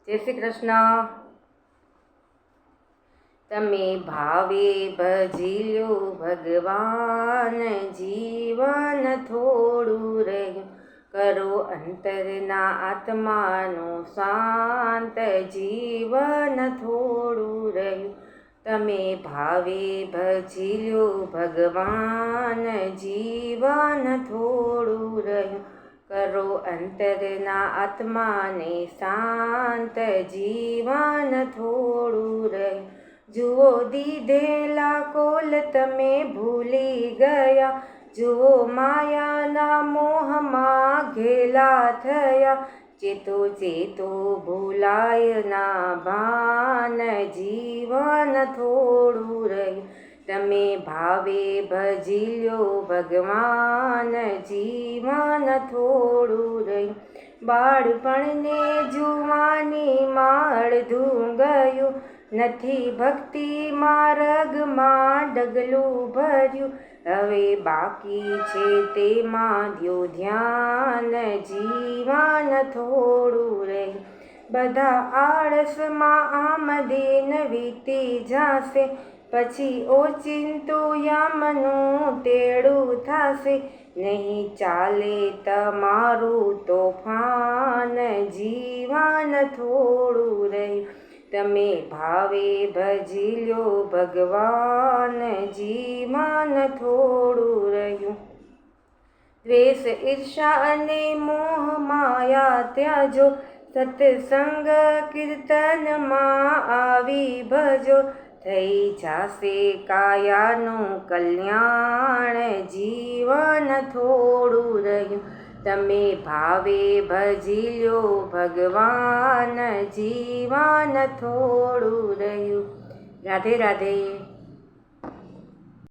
જય શ્રી કૃષ્ણ. તમે ભાવે ભજી લ્યો ભગવાન, જીવન થોડું રહ્યું કરો અંતરના આત્માનું શાંત, જીવન થોડું રહ્યું. તમે ભાવે ભજી લ્યો ભગવાન, જીવન થોડું રહ્યું કરો અંતરના આત્માને શાંત, જીવન થોડું રહ્યું. જુઓ દીધેલા કોલ તમે ભૂલી ગયા, જુઓ માયાના મોહમાં ઘેલા થયા. ચેતો ચેતો ભૂલાય ના ભાન, જીવન થોડું રહ્યું. તમે ભાવે ભજી લ્યો ભગવાન, જીવન થોડું રહ્યું. બાળપણને જુવાનીમાં અડધું ગયું, નથી ભક્તિ માર્ગમાં ડગલું ભર્યું. હવે બાકી છે તેમાં દ્યો ધ્યાન, જીવન થોડું રહ્યું. બધા આળસમાં આમદીન વીતી જાશે, પછી ઓચિંતું યમનું તેડું થશે. નહીં ચાલે તમારું તોફાન, જીવન થોડું રહ્યું. તમે ભાવે ભજી લ્યો ભગવાન, જીવન થોડું રહ્યું. દ્વેષ ઈર્ષા અને મોહ માયા ત્યાજો, સત્સંગ કીર્તનમાં આવી ભજો. થઈ જાશે કાયાનું કલ્યાણ, જીવન થોડું રહ્યું. તમે ભાવે ભજી લ્યો ભગવાન, જીવન થોડું રહ્યું. રાધે રાધે.